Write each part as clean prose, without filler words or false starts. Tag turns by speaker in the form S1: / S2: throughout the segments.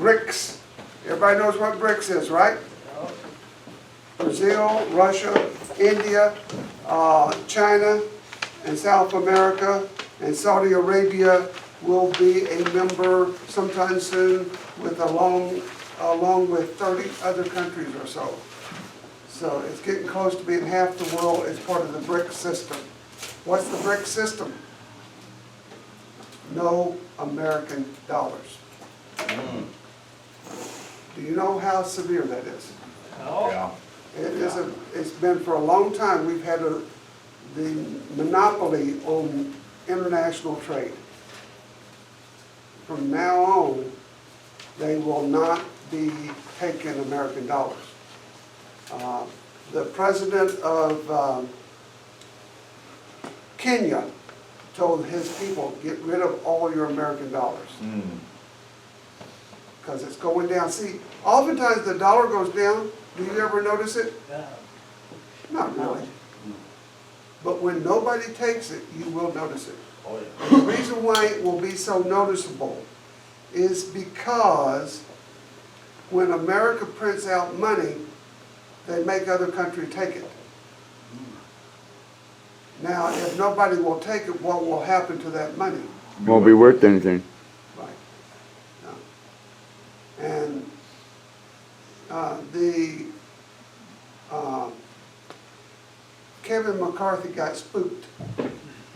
S1: BRICS. Everybody knows what BRICS is, right? Brazil, Russia, India, China, and South America, and Saudi Arabia will be a member sometime soon with along with 30 other countries or so. So it's getting close to being half the world as part of the BRICS system. What's the BRICS system? No American dollars. Do you know how severe that is?
S2: Yeah.
S1: It's been for a long time. We've had the monopoly on international trade. From now on, they will not be taking American dollars. The president of Kenya told his people, get rid of all your American dollars. Because it's going down. See, oftentimes the dollar goes down. Do you ever notice it?
S3: Yeah.
S1: Not really. But when nobody takes it, you will notice it.
S2: Oh, yeah.
S1: And the reason why it will be so noticeable is because when America prints out money, they make other countries take it. Now, if nobody will take it, what will happen to that money?
S4: Won't be worth anything.
S1: Right. No. And Kevin McCarthy got spooked.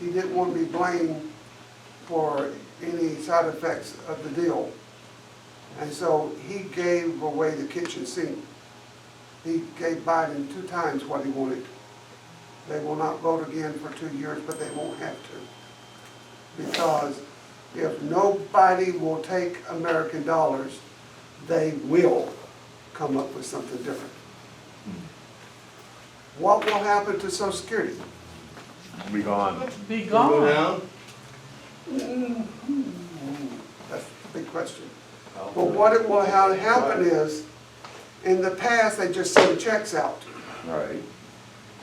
S1: He didn't want to be blamed for any side effects of the deal. And so he gave away the kitchen sink. He gave Biden 2 times what he wanted. They will not vote again for 2 years, but they won't have to. Because if nobody will take American dollars, they will come up with something different. What will happen to Social Security?
S2: Be gone.
S3: Be
S2: Go
S3: gone.
S2: down?
S1: That's the big question. But what it will happen is, in the past, they just send checks out.
S2: Right.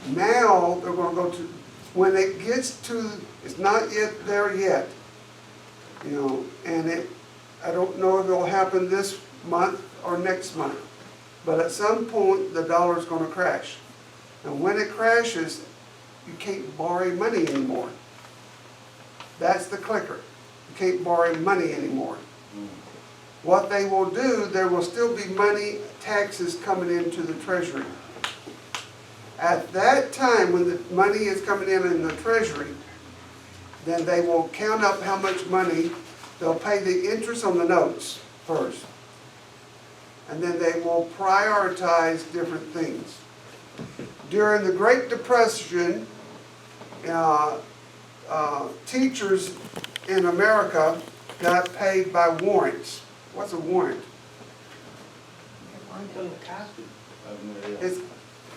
S1: Now, they're going to go to, when it gets to, it's not yet there yet, you know, and I don't know if it'll happen this month or next month, but at some point, the dollar's going to crash. And when it crashes, you can't borrow money anymore. That's the clicker. You can't borrow money anymore. What they will do, there will still be money, taxes coming into the Treasury. At that time, when the money is coming in the Treasury, then they will count up how much money. They'll pay the interest on the notes first. And then they will prioritize different things. During the Great Depression, teachers in America got paid by warrants. What's a warrant?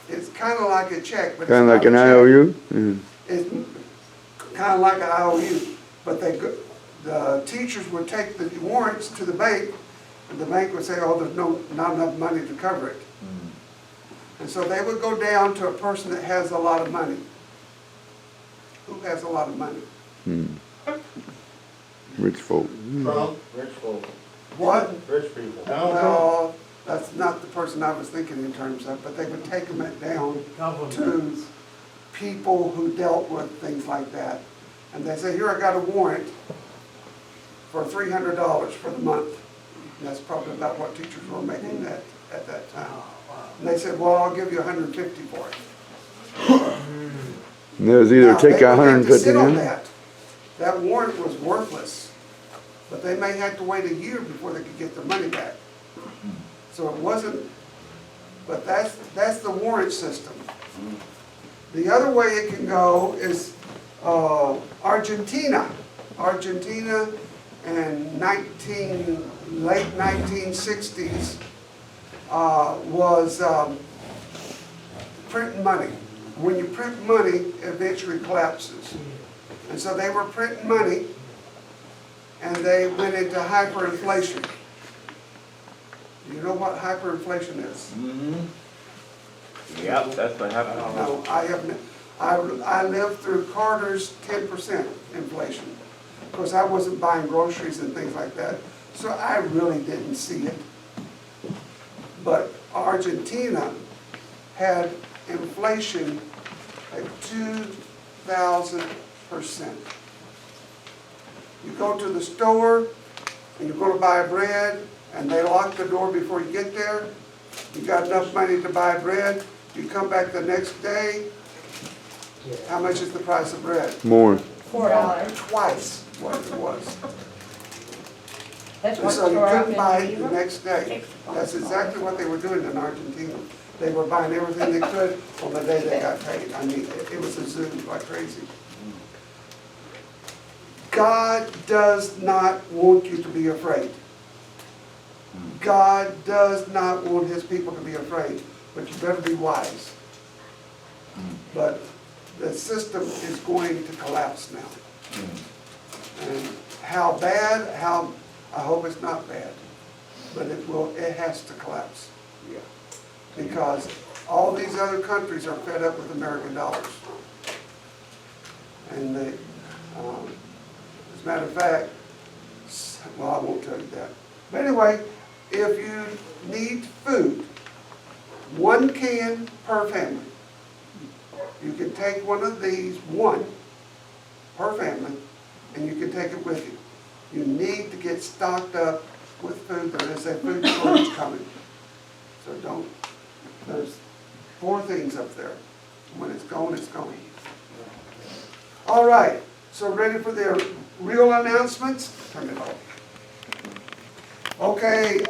S1: It's kind of like a check, but
S4: Kind of like an IOU?
S1: It's kind of like an IOU, but the teachers would take the warrants to the bank, and the bank would say, "Oh, there's not enough money to cover it," and so they would go down to a person that has a lot of money. Who has a lot of money?
S4: Rich folk.
S2: Trump, rich folk.
S1: What?
S2: Rich people.
S1: No, that's not the person I was thinking in terms of, but they would take them down to people who dealt with things like that. And they say, here, I got a warrant for $300 for the month. And that's probably about what teachers were making that at that time. And they said, well, I'll give you $150 for it.
S4: And it was either
S1: Now,
S4: take
S1: they would have to
S4: 150
S1: sit on
S4: in.
S1: that warrant was worthless, but they may have to wait a year before they could get their money back. So it wasn't, but that's the warrant system. The other way it can go is Argentina. Argentina in late 1960s was printing money. When you print money, it eventually collapses. And so they were printing money, and they went into hyperinflation. Do you know what hyperinflation is?
S2: Yep, that's what happened.
S1: No, I lived through Carter's 10% inflation. Of course, I wasn't buying groceries and things like that. So I really didn't see it. But Argentina had inflation at 2,000%. You go to the store and you're gonna buy bread and they lock the door before you get there. You got enough money to buy bread. You come back the next day, how much is the price of bread?
S4: More.
S3: $4.
S1: Twice what it was.
S3: That's
S1: And
S3: what
S1: so you
S3: store up
S1: couldn't
S3: in
S1: buy it the
S3: Europe.
S1: next day. That's exactly what they were doing in Argentina. They were buying everything they could on the day they got paid. I mean, it was a zoo like crazy. God does not want you to be afraid. God does not want his people to be afraid, but you better be wise. But the system is going to collapse now. And how bad, I hope it's not bad, but it has to collapse.
S2: Yeah.
S1: Because all these other countries are fed up with American dollars. And they, as a matter of fact, well, I won't tell you that. But anyway, if you need food, 1 can per family. You can take one of these, 1 per family, and you can take it with you. You need to get stocked up with food. There is a food shortage coming. So don't, there's 4 things up there. When it's gone, it's gone. All right, so ready for the real announcements? Turn it off. Okay,